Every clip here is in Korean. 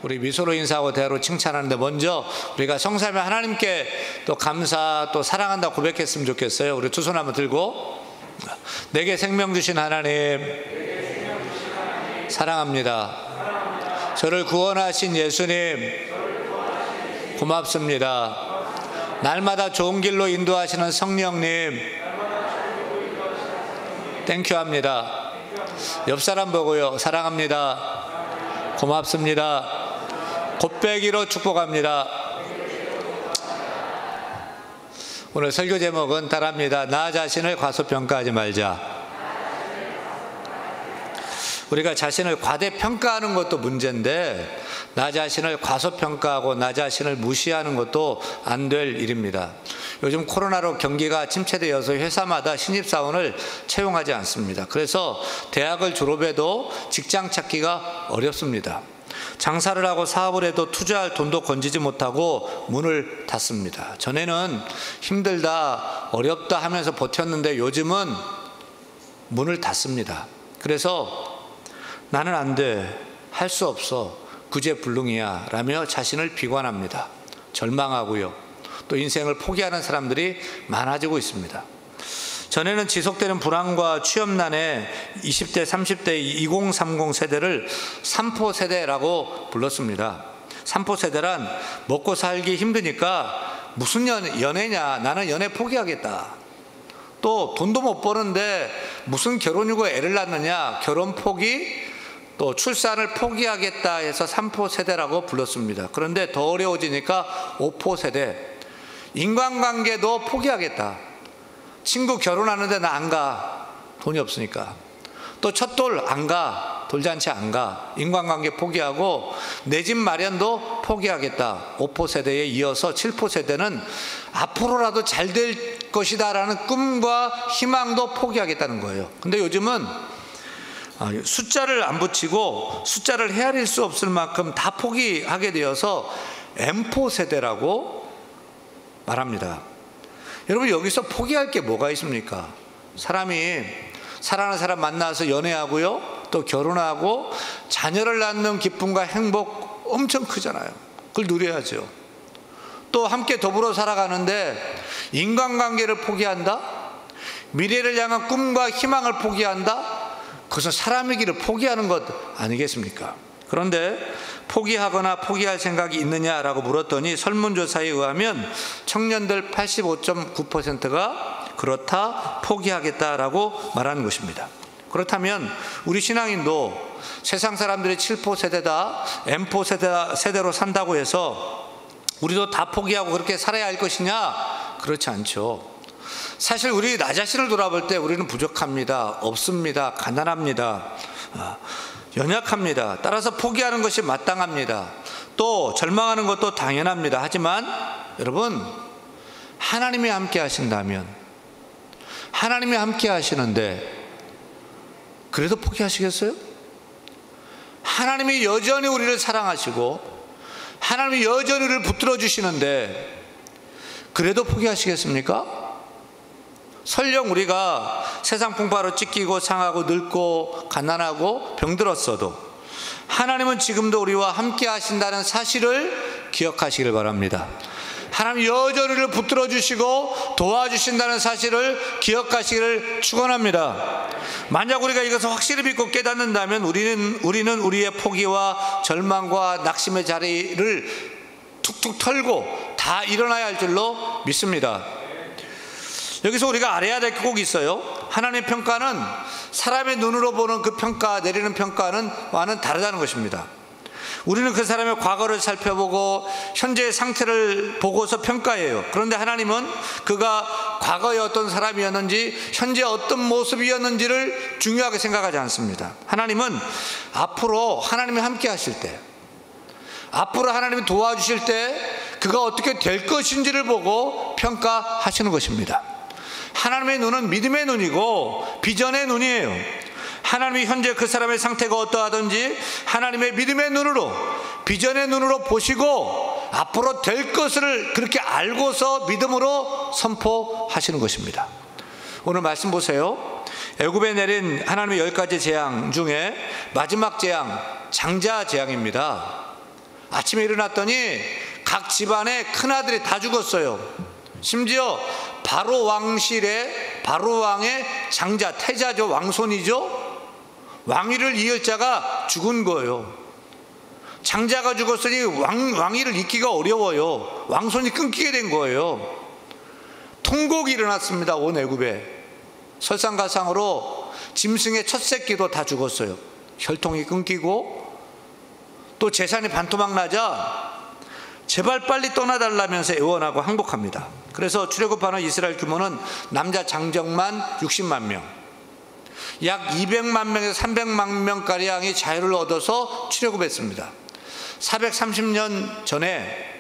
우리 미소로 인사하고 대화로 칭찬하는데 먼저 우리가 성삼위 하나님께 또 감사 또 사랑한다 고백했으면 좋겠어요. 우리 두 손 한번 들고 내게 생명 주신 하나님 사랑합니다. 저를 구원하신 예수님 고맙습니다. 날마다 좋은 길로 인도하시는 성령님 땡큐합니다. 옆 사람 보고요. 사랑합니다. 고맙습니다. 곱배기로 축복합니다. 오늘 설교 제목은 따라합니다. 나 자신을 과소평가하지 말자. 우리가 자신을 과대평가하는 것도 문제인데 나 자신을 과소평가하고 나 자신을 무시하는 것도 안 될 일입니다. 요즘 코로나로 경기가 침체되어서 회사마다 신입사원을 채용하지 않습니다. 그래서 대학을 졸업해도 직장 찾기가 어렵습니다. 장사를 하고 사업을 해도 투자할 돈도 건지지 못하고 문을 닫습니다. 전에는 힘들다 어렵다 하면서 버텼는데 요즘은 문을 닫습니다. 그래서 나는 안 돼, 할 수 없어, 구제불능이야 라며 자신을 비관합니다. 절망하고요. 또 인생을 포기하는 사람들이 많아지고 있습니다. 전에는 지속되는 불안과 취업난에 20대, 30대, 2030 세대를 삼포 세대라고 불렀습니다. 삼포 세대란 먹고 살기 힘드니까 무슨 연애냐, 나는 연애 포기하겠다. 또 돈도 못 버는데 무슨 결혼이고 애를 낳느냐, 결혼 포기, 또 출산을 포기하겠다 해서 삼포 세대라고 불렀습니다. 그런데 더 어려워지니까 오포 세대, 인간관계도 포기하겠다. 친구 결혼하는데 나 안 가, 돈이 없으니까. 또 첫돌 안 가, 돌잔치 안 가, 인간관계 포기하고 내 집 마련도 포기하겠다. 오포 세대에 이어서 칠포 세대는 앞으로라도 잘 될 것이다 라는 꿈과 희망도 포기하겠다는 거예요. 근데 요즘은 숫자를 안 붙이고 숫자를 헤아릴 수 없을 만큼 다 포기하게 되어서 M포 세대라고 말합니다. 여러분, 여기서 포기할 게 뭐가 있습니까? 사람이 사랑하는 사람 만나서 연애하고요, 또 결혼하고 자녀를 낳는 기쁨과 행복 엄청 크잖아요. 그걸 누려야죠. 또 함께 더불어 살아가는데 인간관계를 포기한다? 미래를 향한 꿈과 희망을 포기한다? 그것은 사람의 길을 포기하는 것 아니겠습니까? 그런데 포기하거나 포기할 생각이 있느냐라고 물었더니 설문조사에 의하면 청년들 85.9%가 그렇다, 포기하겠다라고 말하는 것입니다. 그렇다면 우리 신앙인도 세상 사람들이 7포 세대다, M포 세대로 산다고 해서 우리도 다 포기하고 그렇게 살아야 할 것이냐? 그렇지 않죠. 사실 우리 나 자신을 돌아볼 때 우리는 부족합니다, 없습니다, 가난합니다, 연약합니다. 따라서 포기하는 것이 마땅합니다. 또 절망하는 것도 당연합니다. 하지만 여러분, 하나님이 함께 하신다면, 하나님이 함께 하시는데 그래도 포기하시겠어요? 하나님이 여전히 우리를 사랑하시고 하나님이 여전히 우리를 붙들어 주시는데 그래도 포기하시겠습니까? 설령 우리가 세상 풍파로 찢기고 상하고 늙고 가난하고 병들었어도 하나님은 지금도 우리와 함께 하신다는 사실을 기억하시길 바랍니다. 하나님 여전히 우리를 붙들어 주시고 도와주신다는 사실을 기억하시기를 축원합니다. 만약 우리가 이것을 확실히 믿고 깨닫는다면 우리는 우리의 포기와 절망과 낙심의 자리를 툭툭 털고 다 일어나야 할 줄로 믿습니다. 여기서 우리가 알아야 될 게 꼭 있어요. 하나님의 평가는 사람의 눈으로 보는 그 평가, 내리는 평가와는 다르다는 것입니다. 우리는 그 사람의 과거를 살펴보고 현재의 상태를 보고서 평가해요. 그런데 하나님은 그가 과거에 어떤 사람이었는지 현재 어떤 모습이었는지를 중요하게 생각하지 않습니다. 하나님은 앞으로 하나님이 함께 하실 때, 앞으로 하나님이 도와주실 때 그가 어떻게 될 것인지를 보고 평가하시는 것입니다. 하나님의 눈은 믿음의 눈이고 비전의 눈이에요. 하나님이 현재 그 사람의 상태가 어떠하든지 하나님의 믿음의 눈으로, 비전의 눈으로 보시고 앞으로 될 것을 그렇게 알고서 믿음으로 선포하시는 것입니다. 오늘 말씀 보세요. 애굽에 내린 하나님의 10가지 재앙 중에 마지막 재앙, 장자 재앙입니다. 아침에 일어났더니 각 집안의 큰아들이 다 죽었어요. 심지어 바로 왕실의 바로 왕의 장자, 태자죠. 왕손이죠. 왕위를 이을 자가 죽은 거예요. 장자가 죽었으니 왕위를 잇기가 어려워요. 왕손이 끊기게 된 거예요. 통곡이 일어났습니다. 온 애굽에. 설상가상으로 짐승의 첫 새끼도 다 죽었어요. 혈통이 끊기고 또 재산이 반토막 나자 제발 빨리 떠나달라면서 애원하고 항복합니다. 그래서 출애굽하는 이스라엘 규모는 남자 장정만 60만 명, 약 200만 명에서 300만 명가량이 자유를 얻어서 출애굽했습니다. 430년 전에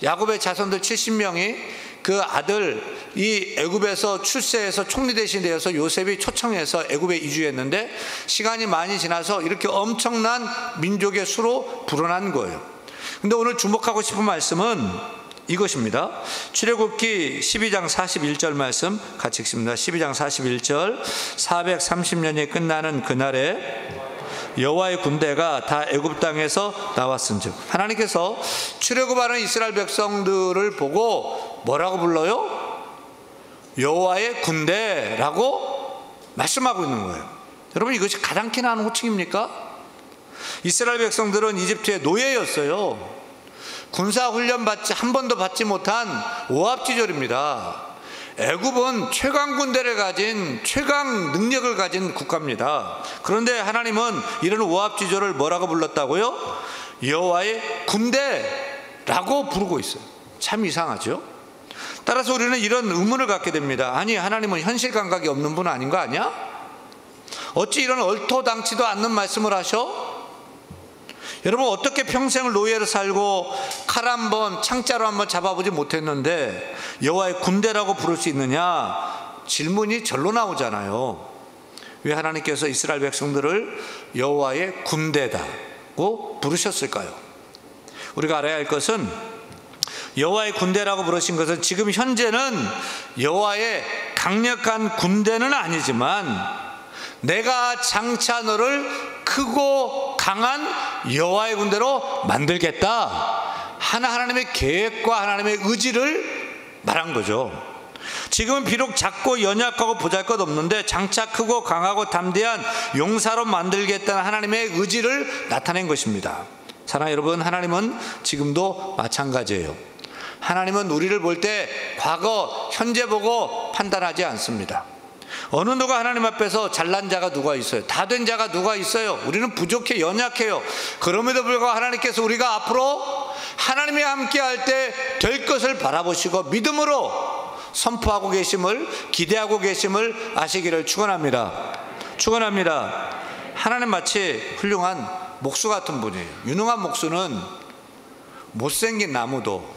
야곱의 자손들 70명이 그 아들 이 애굽에서 출세해서 총리 대신 되어서 요셉이 초청해서 애굽에 이주했는데 시간이 많이 지나서 이렇게 엄청난 민족의 수로 불어난 거예요. 근데 오늘 주목하고 싶은 말씀은 이것입니다. 출애굽기 12장 41절 말씀 같이 읽습니다. 12장 41절 430년이 끝나는 그날에 여호와의 군대가 다 애굽 땅에서 나왔은즉. 하나님께서 출애굽하는 이스라엘 백성들을 보고 뭐라고 불러요? 여호와의 군대라고 말씀하고 있는 거예요. 여러분, 이것이 가장 키나는 호칭입니까? 이스라엘 백성들은 이집트의 노예였어요. 군사훈련 한 번도 받지 못한 오합지졸입니다. 애굽은 최강 군대를 가진 최강 능력을 가진 국가입니다. 그런데 하나님은 이런 오합지졸을 뭐라고 불렀다고요? 여호와의 군대라고 부르고 있어요. 참 이상하죠? 따라서 우리는 이런 의문을 갖게 됩니다. 아니, 하나님은 현실 감각이 없는 분 아닌 거 아니야? 어찌 이런 얼토당치도 않는 말씀을 하셔? 여러분, 어떻게 평생을 노예로 살고 칼 한 번, 창자로 한 번 잡아보지 못했는데 여호와의 군대라고 부를 수 있느냐? 질문이 절로 나오잖아요. 왜 하나님께서 이스라엘 백성들을 여호와의 군대다고 부르셨을까요? 우리가 알아야 할 것은 여호와의 군대라고 부르신 것은 지금 현재는 여호와의 강력한 군대는 아니지만 내가 장차 너를 크고 강한 여호와의 군대로 만들겠다, 하나님의 계획과 하나님의 의지를 말한 거죠. 지금은 비록 작고 연약하고 보잘것없는데 장차 크고 강하고 담대한 용사로 만들겠다는 하나님의 의지를 나타낸 것입니다. 사랑하는 여러분, 하나님은 지금도 마찬가지예요. 하나님은 우리를 볼 때 과거, 현재 보고 판단하지 않습니다. 어느 누가 하나님 앞에서 잘난 자가 누가 있어요? 다 된 자가 누가 있어요? 우리는 부족해, 연약해요. 그럼에도 불구하고 하나님께서 우리가 앞으로 하나님이 함께 할 때 될 것을 바라보시고 믿음으로 선포하고 계심을, 기대하고 계심을 아시기를 축원합니다. 축원합니다. 하나님 마치 훌륭한 목수 같은 분이에요. 유능한 목수는 못생긴 나무도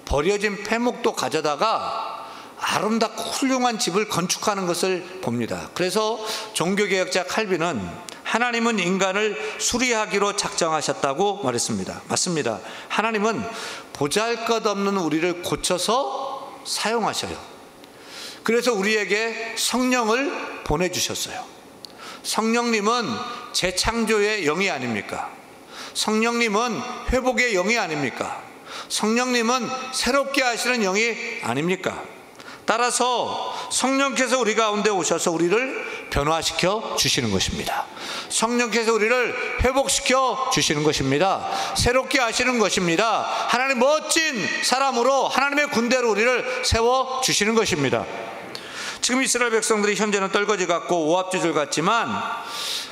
버려진 폐목도 가져다가 아름답고 훌륭한 집을 건축하는 것을 봅니다. 그래서 종교개혁자 칼빈은 하나님은 인간을 수리하기로 작정하셨다고 말했습니다. 맞습니다. 하나님은 보잘것없는 우리를 고쳐서 사용하셔요. 그래서 우리에게 성령을 보내주셨어요. 성령님은 재창조의 영이 아닙니까? 성령님은 회복의 영이 아닙니까? 성령님은 새롭게 하시는 영이 아닙니까? 따라서 성령께서 우리 가운데 오셔서 우리를 변화시켜 주시는 것입니다. 성령께서 우리를 회복시켜 주시는 것입니다. 새롭게 하시는 것입니다. 하나님 멋진 사람으로, 하나님의 군대로 우리를 세워 주시는 것입니다. 지금 이스라엘 백성들이 현재는 떨거지 같고 오합지졸 같지만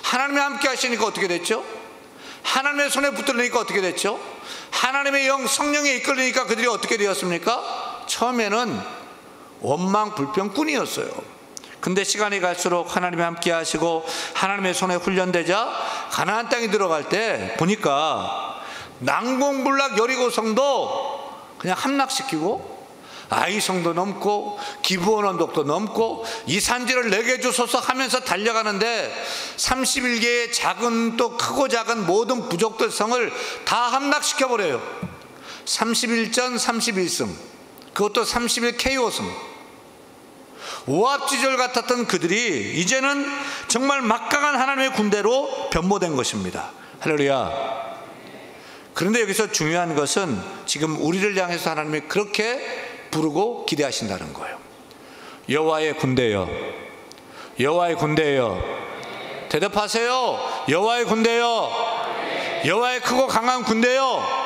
하나님이 함께 하시니까 어떻게 됐죠? 하나님의 손에 붙들리니까 어떻게 됐죠? 하나님의 영, 성령에 이끌리니까 그들이 어떻게 되었습니까? 처음에는 원망 불평꾼이었어요. 근데 시간이 갈수록 하나님이 함께 하시고 하나님의 손에 훈련되자 가나안 땅에 들어갈 때 보니까 난공불락 여리고성도 그냥 함락시키고 아이성도 넘고 기브온 언덕도 넘고 이 산지를 내게 주소서 하면서 달려가는데 31개의 작은 또 크고 작은 모든 부족들 성을 다 함락시켜버려요. 31전 31승, 그것도 31KO승. 오합지졸 같았던 그들이 이제는 정말 막강한 하나님의 군대로 변모된 것입니다. 할렐루야. 그런데 여기서 중요한 것은 지금 우리를 향해서 하나님이 그렇게 부르고 기대하신다는 거예요. 여호와의 군대여, 여호와의 군대여, 대답하세요. 여호와의 군대여, 여호와의 크고 강한 군대여.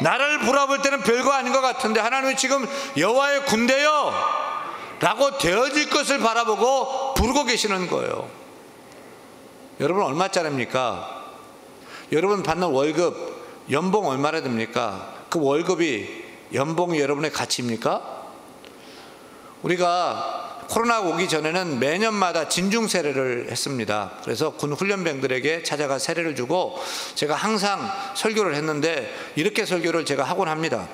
나를 보라볼 때는 별거 아닌 것 같은데 하나님이 지금 여호와의 군대여 라고 되어질 것을 바라보고 부르고 계시는 거예요. 여러분 얼마짜리입니까? 여러분 받는 월급, 연봉 얼마나 됩니까? 그 월급이 연봉이 여러분의 가치입니까? 우리가 코로나 오기 전에는 매년마다 진중 세례를 했습니다. 그래서 군 훈련병들에게 찾아가 세례를 주고 제가 항상 설교를 했는데 이렇게 설교를 제가 하곤 합니다.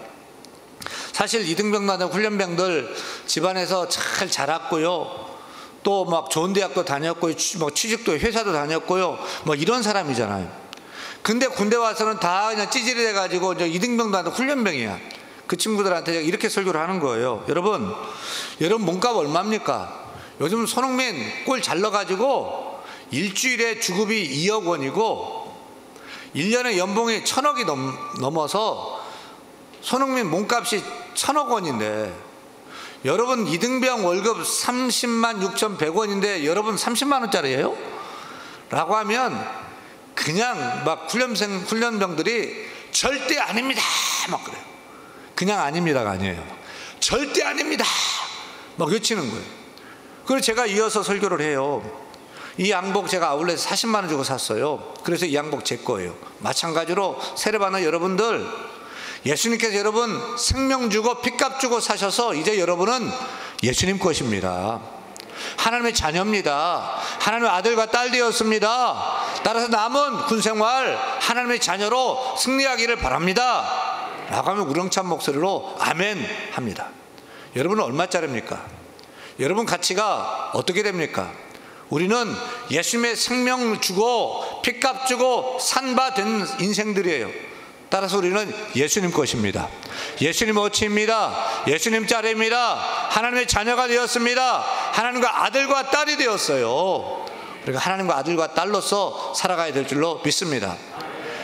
사실 이등병단 훈련병들 집안에서 잘 자랐고요, 또 막 좋은 대학도 다녔고요, 취직도 회사도 다녔고요, 뭐 이런 사람이잖아요. 근데 군대 와서는 다 그냥 찌질이 돼가지고 이등병단 훈련병이야. 그 친구들한테 이렇게 설교를 하는 거예요. 여러분 몸값 얼마입니까? 요즘 손흥민 골 잘 넣어가지고 일주일에 주급이 2억 원이고 1년에 연봉이 1,000억이 넘어서 손흥민 몸값이 1,000억 원인데, 여러분 이등병 월급 30만 6,100원인데 여러분 30만 원짜리예요? 라고 하면 그냥 막 훈련병들이 절대 아닙니다 막 그래요. 그냥 아닙니다가 아니에요. 절대 아닙니다 막 외치는 거예요. 그래서 제가 이어서 설교를 해요. 이 양복 제가 아울렛에서 40만 원 주고 샀어요. 그래서 이 양복 제 거예요. 마찬가지로 세례받는 여러분들, 예수님께서 여러분 생명 주고 피값 주고 사셔서 이제 여러분은 예수님 것입니다. 하나님의 자녀입니다. 하나님의 아들과 딸 되었습니다. 따라서 남은 군생활 하나님의 자녀로 승리하기를 바랍니다 라고 하면 우렁찬 목소리로 아멘 합니다. 여러분은 얼마짜리입니까? 여러분 가치가 어떻게 됩니까? 우리는 예수님의 생명 주고 피값 주고 산 바 된 인생들이에요. 따라서 우리는 예수님 것입니다. 예수님 어치입니다. 예수님 자리입니다. 하나님의 자녀가 되었습니다. 하나님과 아들과 딸이 되었어요. 그러니까 하나님과 아들과 딸로서 살아가야 될 줄로 믿습니다.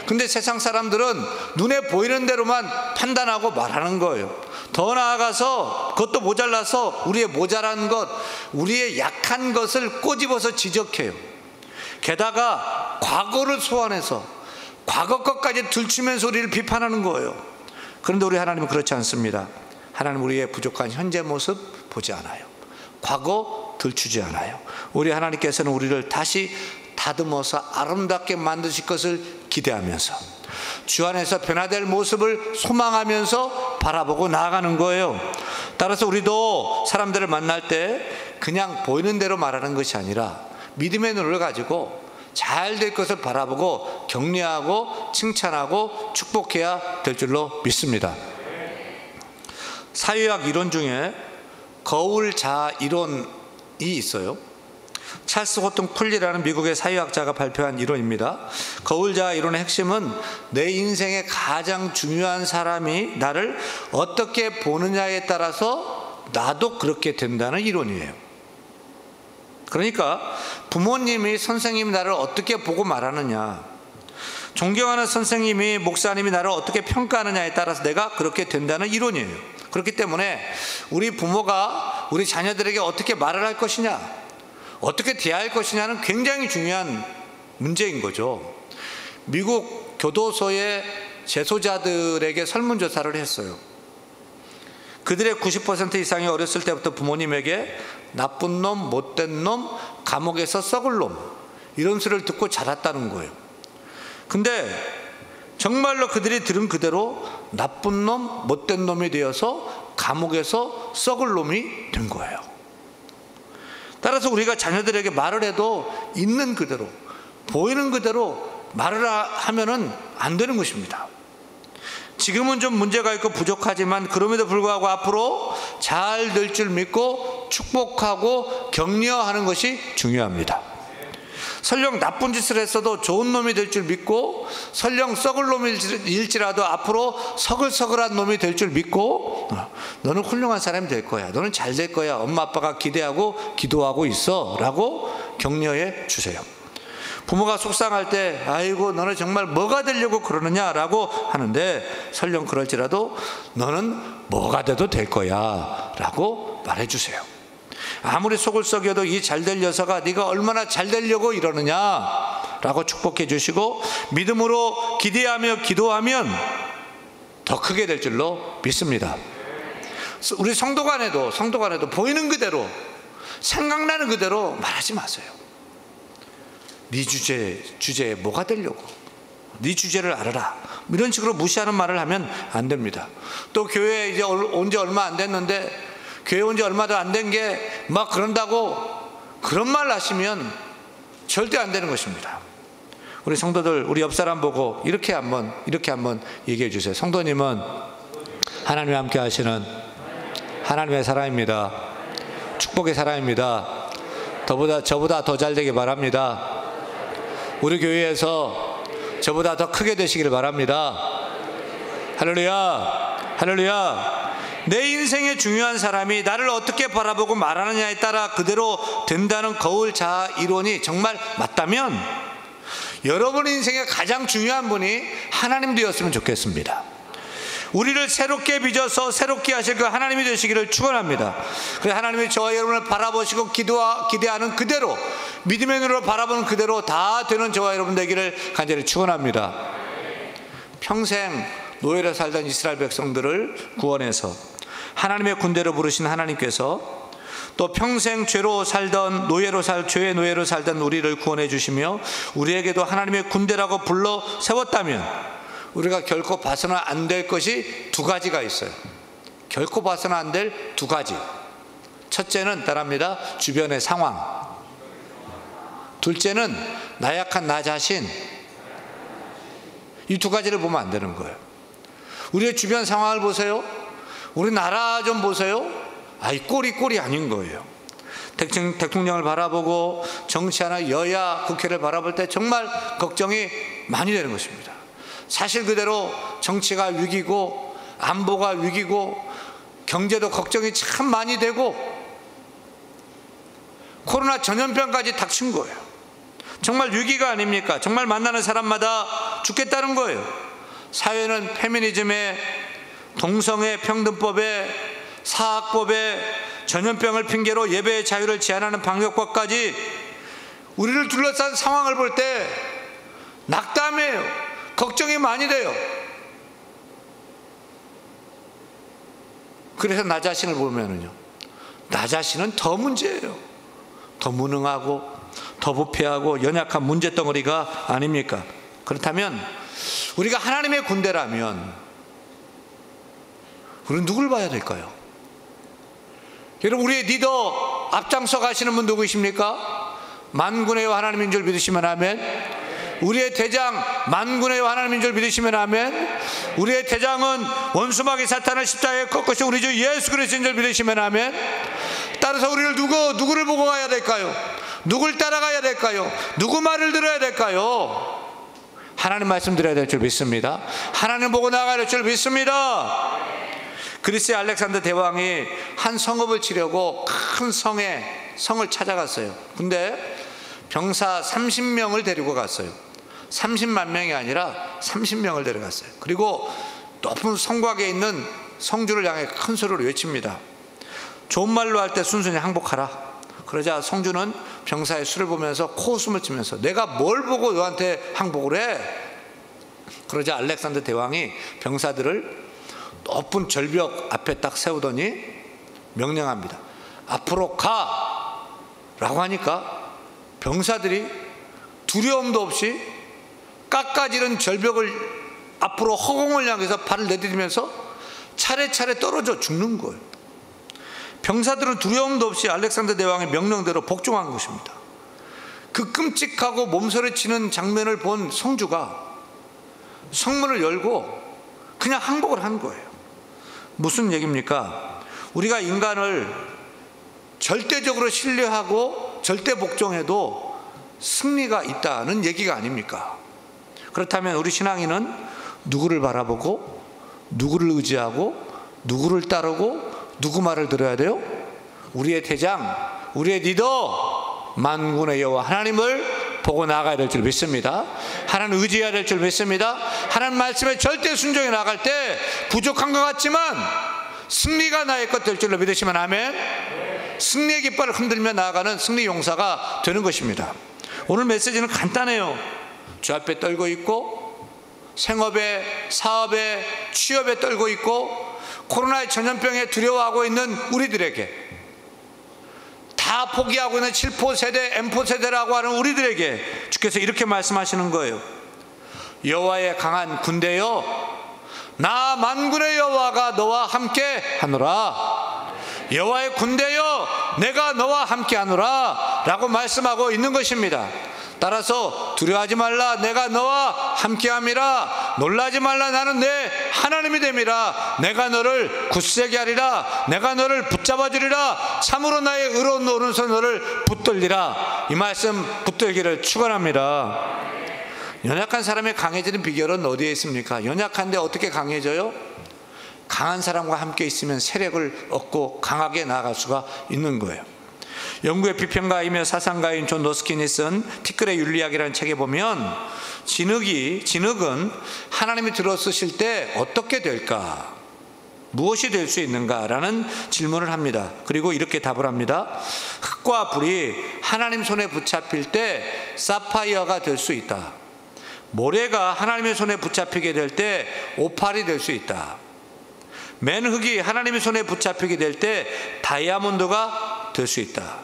근데 세상 사람들은 눈에 보이는 대로만 판단하고 말하는 거예요. 더 나아가서 그것도 모자라서 우리의 모자란 것, 우리의 약한 것을 꼬집어서 지적해요. 게다가 과거를 소환해서 과거 것까지 들추면서 우리를 비판하는 거예요. 그런데 우리 하나님은 그렇지 않습니다. 하나님 우리의 부족한 현재 모습 보지 않아요. 과거 들추지 않아요. 우리 하나님께서는 우리를 다시 다듬어서 아름답게 만드실 것을 기대하면서 주 안에서 변화될 모습을 소망하면서 바라보고 나아가는 거예요. 따라서 우리도 사람들을 만날 때 그냥 보이는 대로 말하는 것이 아니라 믿음의 눈을 가지고 잘 될 것을 바라보고 격려하고 칭찬하고 축복해야 될 줄로 믿습니다. 사회학 이론 중에 거울자 이론이 있어요. 찰스 호튼 쿨리라는 미국의 사회학자가 발표한 이론입니다. 거울자 이론의 핵심은 내 인생의 가장 중요한 사람이 나를 어떻게 보느냐에 따라서 나도 그렇게 된다는 이론이에요. 그러니까 부모님이, 선생님이 나를 어떻게 보고 말하느냐, 존경하는 선생님이, 목사님이 나를 어떻게 평가하느냐에 따라서 내가 그렇게 된다는 이론이에요. 그렇기 때문에 우리 부모가 우리 자녀들에게 어떻게 말을 할 것이냐, 어떻게 대할 것이냐는 굉장히 중요한 문제인 거죠. 미국 교도소의 재소자들에게 설문조사를 했어요. 그들의 90% 이상이 어렸을 때부터 부모님에게 나쁜 놈, 못된 놈, 감옥에서 썩을 놈, 이런 소리를 듣고 자랐다는 거예요. 근데 정말로 그들이 들은 그대로 나쁜 놈, 못된 놈이 되어서 감옥에서 썩을 놈이 된 거예요. 따라서 우리가 자녀들에게 말을 해도 있는 그대로, 보이는 그대로 말을 하면은 안 되는 것입니다. 지금은 좀 문제가 있고 부족하지만 그럼에도 불구하고 앞으로 잘 될 줄 믿고 축복하고 격려하는 것이 중요합니다. 설령 나쁜 짓을 했어도 좋은 놈이 될 줄 믿고, 설령 썩을 놈일지라도 앞으로 서글서글한 놈이 될 줄 믿고, 너는 훌륭한 사람이 될 거야, 너는 잘 될 거야, 엄마 아빠가 기대하고 기도하고 있어 라고 격려해 주세요. 부모가 속상할 때 아이고 너는 정말 뭐가 되려고 그러느냐라고 하는데, 설령 그럴지라도 너는 뭐가 돼도 될 거야 라고 말해주세요. 아무리 속을 썩여도 이 잘될 녀석아 네가 얼마나 잘 되려고 이러느냐 라고 축복해 주시고, 믿음으로 기대하며 기도하면 더 크게 될 줄로 믿습니다. 우리 성도 간에도 보이는 그대로, 생각나는 그대로 말하지 마세요. 네 주제에 뭐가 되려고, 네 주제를 알아라, 이런 식으로 무시하는 말을 하면 안 됩니다. 또 교회에 이제 온 지 얼마 안 됐는데, 교회 온 지 얼마도 안 된 게 막 그런다고 그런 말 하시면 절대 안 되는 것입니다. 우리 성도들, 우리 옆 사람 보고 이렇게 한번 얘기해 주세요. 성도님은 하나님과 함께 하시는 하나님의 사람입니다. 축복의 사람입니다. 저보다 더 잘 되길 바랍니다. 우리 교회에서 저보다 더 크게 되시길 바랍니다. 할렐루야, 할렐루야. 내 인생의 중요한 사람이 나를 어떻게 바라보고 말하느냐에 따라 그대로 된다는 거울 자아 이론이 정말 맞다면, 여러분 인생의 가장 중요한 분이 하나님 되었으면 좋겠습니다. 우리를 새롭게 빚어서 새롭게 하실 그 하나님이 되시기를 축원합니다. 그래서 하나님이 저와 여러분을 바라보시고 기대하는 그대로, 믿음의 눈으로 바라보는 그대로 다 되는 저와 여러분 되기를 간절히 축원합니다. 평생 노예로 살던 이스라엘 백성들을 구원해서 하나님의 군대로 부르신 하나님께서 또 평생 죄의 노예로 살던 우리를 구원해 주시며 우리에게도 하나님의 군대라고 불러 세웠다면, 우리가 결코 봐서는 안 될 것이 두 가지가 있어요. 결코 봐서는 안 될 두 가지. 첫째는 따라합니다. 주변의 상황. 둘째는 나약한 나 자신. 이 두 가지를 보면 안 되는 거예요. 우리의 주변 상황을 보세요. 우리 나라 좀 보세요. 이 꼴이 아닌 거예요. 대통령을 바라보고 정치하나 여야 국회를 바라볼 때 정말 걱정이 많이 되는 것입니다. 사실 그대로 정치가 위기고 안보가 위기고 경제도 걱정이 참 많이 되고 코로나 전염병까지 닥친 거예요. 정말 위기가 아닙니까? 정말 만나는 사람마다 죽겠다는 거예요. 사회는 페미니즘에, 동성애 평등법에, 사학법에, 전염병을 핑계로 예배의 자유를 제한하는 방역법까지 우리를 둘러싼 상황을 볼 때 낙담해요. 걱정이 많이 돼요. 그래서 나 자신을 보면은요, 나 자신은 더 문제예요. 더 무능하고 더 부패하고 연약한 문제덩어리가 아닙니까? 그렇다면 우리가 하나님의 군대라면 우리는 누굴 봐야 될까요? 여러분, 우리의 리더 앞장서 가시는 분 누구이십니까? 만군의 하나님인 줄 믿으시면 아멘. 우리의 대장 만군의 하나님인 줄 믿으시면 아멘. 우리의 대장은 원수마귀 사탄을 십자가에 꺾으신 우리 주 예수 그리스도인 줄 믿으시면 아멘. 따라서 우리를 누구를 보고 가야 될까요? 누굴 따라가야 될까요? 누구 말을 들어야 될까요? 하나님 말씀 드려야 될 줄 믿습니다. 하나님 보고 나가야 될 줄 믿습니다. 그리스의 알렉산더 대왕이 한 성읍을 치려고 큰 성을 찾아갔어요. 근데 병사 30명을 데리고 갔어요. 30만 명이 아니라 30명을 데려갔어요. 그리고 높은 성곽에 있는 성주를 향해 큰 소리로 외칩니다. 좋은 말로 할 때 순순히 항복하라. 그러자 성주는 병사의 수를 보면서 코웃음을 치면서 내가 뭘 보고 너한테 항복을 해? 그러자 알렉산더 대왕이 병사들을 높은 절벽 앞에 딱 세우더니 명령합니다. 앞으로 가! 라고 하니까 병사들이 두려움도 없이 깎아지른 절벽을 앞으로 허공을 향해서 발을 내디디면서 차례차례 떨어져 죽는 거예요. 병사들은 두려움도 없이 알렉산더 대왕의 명령대로 복종한 것입니다. 그 끔찍하고 몸서리치는 장면을 본 성주가 성문을 열고 그냥 항복을 한 거예요. 무슨 얘기입니까? 우리가 인간을 절대적으로 신뢰하고 절대 복종해도 승리가 있다는 얘기가 아닙니까? 그렇다면 우리 신앙인은 누구를 바라보고 누구를 의지하고 누구를 따르고 누구 말을 들어야 돼요? 우리의 대장, 우리의 리더 만군의 여호와 하나님을 보고 나가야 될 줄 믿습니다. 하나님 의지해야 될 줄 믿습니다. 하나님 말씀에 절대 순종해 나갈 때 부족한 것 같지만 승리가 나의 것 될 줄로 믿으시면 아멘. 승리의 깃발을 흔들며 나아가는 승리 용사가 되는 것입니다. 오늘 메시지는 간단해요. 주 앞에 떨고 있고 생업에, 사업에, 취업에 떨고 있고 코로나의 전염병에 두려워하고 있는 우리들에게, 다 포기하고 있는 7포 세대, M포 세대라고 하는 우리들에게 주께서 이렇게 말씀하시는 거예요. 여호와의 강한 군대여, 나 만군의 여호와가 너와 함께 하노라. 여호와의 군대여, 내가 너와 함께 하노라 라고 말씀하고 있는 것입니다. 따라서 두려워하지 말라, 내가 너와 함께함이라. 놀라지 말라, 나는 내 하나님이 됨이라. 내가 너를 굳세게 하리라. 내가 너를 붙잡아 주리라. 참으로 나의 의로운 오른손 너를 붙들리라. 이 말씀 붙들기를 축원합니다. 연약한 사람의 강해지는 비결은 어디에 있습니까? 연약한데 어떻게 강해져요? 강한 사람과 함께 있으면 세력을 얻고 강하게 나아갈 수가 있는 거예요. 영국의 비평가이며 사상가인 존 러스킨이 쓴 티끌의 윤리학이라는 책에 보면 진흙은 하나님이 들어쓰실 때 어떻게 될까? 무엇이 될 수 있는가라는 질문을 합니다. 그리고 이렇게 답을 합니다. 흙과 불이 하나님 손에 붙잡힐 때 사파이어가 될 수 있다. 모래가 하나님의 손에 붙잡히게 될 때 오팔이 될 수 있다. 맨흙이 하나님의 손에 붙잡히게 될 때 다이아몬드가 될 수 있다.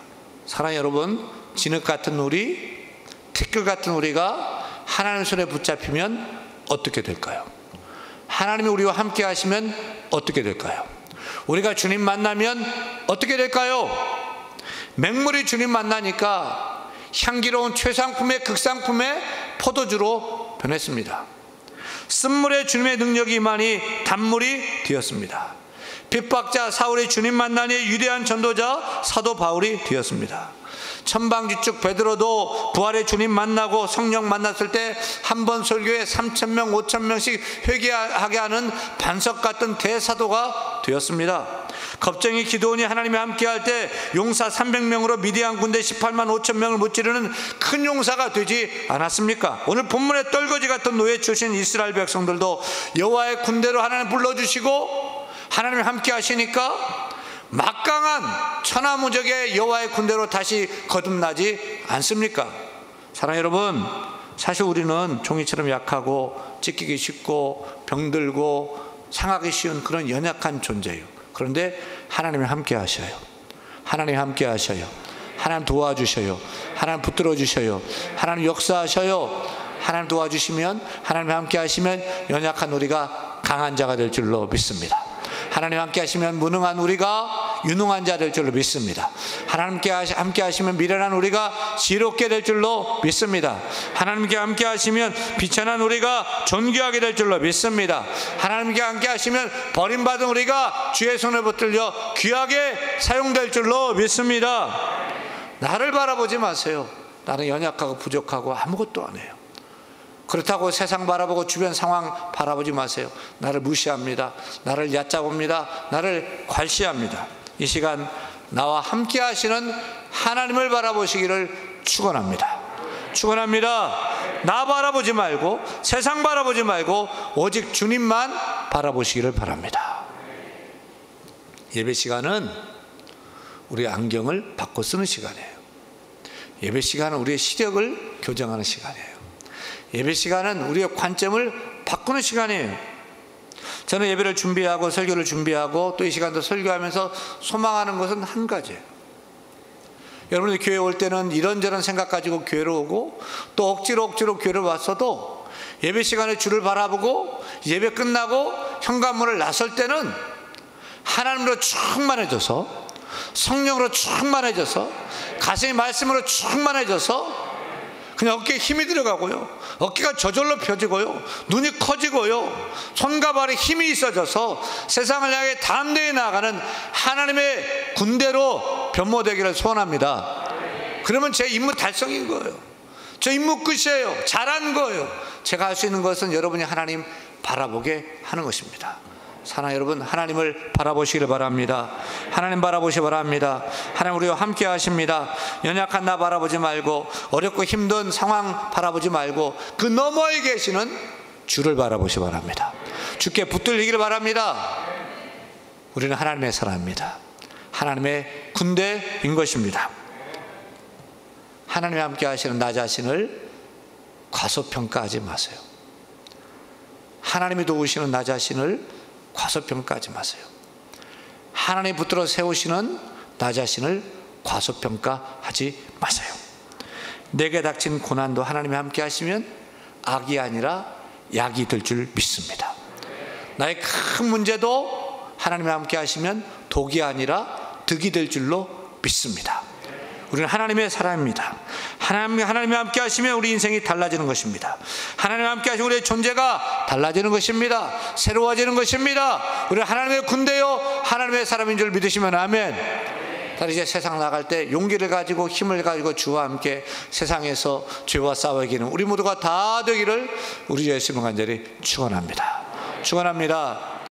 사랑하는 여러분, 진흙 같은 우리, 티끌 같은 우리가 하나님의 손에 붙잡히면 어떻게 될까요? 하나님이 우리와 함께 하시면 어떻게 될까요? 우리가 주님 만나면 어떻게 될까요? 맹물이 주님 만나니까 향기로운 최상품의 극상품의 포도주로 변했습니다. 쓴물에 주님의 능력이 임하니 단물이 되었습니다. 핍박자 사울이 주님 만나니 위대한 전도자 사도 바울이 되었습니다. 천방지축 베드로도 부활의 주님 만나고 성령 만났을 때 한 번 설교에 3,000명 5,000명씩 회개하게 하는 반석 같은 대사도가 되었습니다. 겁쟁이 기드온이 하나님이 함께할 때 용사 300명으로 미디안 군대 18만 5천 명을 무찌르는 큰 용사가 되지 않았습니까? 오늘 본문에 떨거지 같은 노예 출신 이스라엘 백성들도 여호와의 군대로 하나님 불러주시고 하나님이 함께 하시니까 막강한 천하무적의 여호와의 군대로 다시 거듭나지 않습니까? 사랑하는 여러분, 사실 우리는 종이처럼 약하고 찢기기 쉽고 병들고 상하기 쉬운 그런 연약한 존재예요. 그런데 하나님이 함께 하셔요. 하나님이 함께 하셔요. 하나님 도와주셔요. 하나님 붙들어 주셔요. 하나님 역사하셔요. 하나님 도와주시면, 하나님 함께 하시면 연약한 우리가 강한 자가 될 줄로 믿습니다. 하나님 함께 하시면 무능한 우리가 유능한 자 될 줄로 믿습니다. 하나님께 함께 하시면 미련한 우리가 지혜롭게 될 줄로 믿습니다. 하나님께 함께 하시면 비천한 우리가 존귀하게 될 줄로 믿습니다. 하나님께 함께 하시면 버림받은 우리가 주의 손에 붙들려 귀하게 사용될 줄로 믿습니다. 나를 바라보지 마세요. 나는 연약하고 부족하고 아무것도 안 해요. 그렇다고 세상 바라보고 주변 상황 바라보지 마세요. 나를 무시합니다. 나를 얕잡습니다. 나를 괄시합니다. 이 시간 나와 함께 하시는 하나님을 바라보시기를 축원합니다. 축원합니다. 나 바라보지 말고 세상 바라보지 말고 오직 주님만 바라보시기를 바랍니다. 예배 시간은 우리의 안경을 바꿔 쓰는 시간이에요. 예배 시간은 우리의 시력을 교정하는 시간이에요. 예배 시간은 우리의 관점을 바꾸는 시간이에요. 저는 예배를 준비하고 설교를 준비하고 또 이 시간도 설교하면서 소망하는 것은 한 가지예요. 여러분들 교회 올 때는 이런저런 생각 가지고 교회로 오고 또 억지로 교회를 왔어도 예배 시간에 주를 바라보고 예배 끝나고 현관문을 나설 때는 하나님으로 충만해져서, 성령으로 충만해져서, 가슴이 말씀으로 충만해져서 그냥 어깨에 힘이 들어가고요, 어깨가 저절로 펴지고요, 눈이 커지고요, 손과 발에 힘이 있어져서 세상을 향해 담대히 나아가는 하나님의 군대로 변모되기를 소원합니다. 그러면 제 임무 달성인 거예요. 저 임무 끝이에요. 잘한 거예요. 제가 할 수 있는 것은 여러분이 하나님 바라보게 하는 것입니다. 사랑하는 여러분, 하나님을 바라보시길 바랍니다. 하나님 바라보시기 바랍니다. 하나님 우리와 함께 하십니다. 연약한 나 바라보지 말고, 어렵고 힘든 상황 바라보지 말고, 그 너머에 계시는 주를 바라보시기 바랍니다. 주께 붙들리기를 바랍니다. 우리는 하나님의 사람입니다. 하나님의 군대인 것입니다. 하나님과 함께 하시는 나 자신을 과소평가하지 마세요. 하나님이 도우시는 나 자신을 과소평가하지 마세요. 하나님이 붙들어 세우시는 나 자신을 과소평가하지 마세요. 내게 닥친 고난도 하나님이 함께 하시면 악이 아니라 약이 될 줄 믿습니다. 나의 큰 문제도 하나님이 함께 하시면 독이 아니라 득이 될 줄로 믿습니다. 우리는 하나님의 사람입니다. 하나님이 함께 하시면 우리 인생이 달라지는 것입니다. 하나님이 함께 하시면 우리의 존재가 달라지는 것입니다. 새로워지는 것입니다. 우리는 하나님의 군대요 하나님의 사람인 줄 믿으시면 아멘. 이제 세상 나갈 때 용기를 가지고 힘을 가지고 주와 함께 세상에서 죄와 싸워 이기는 우리 모두가 다 되기를 우리 예수님 간절히 축원합니다. 축원합니다.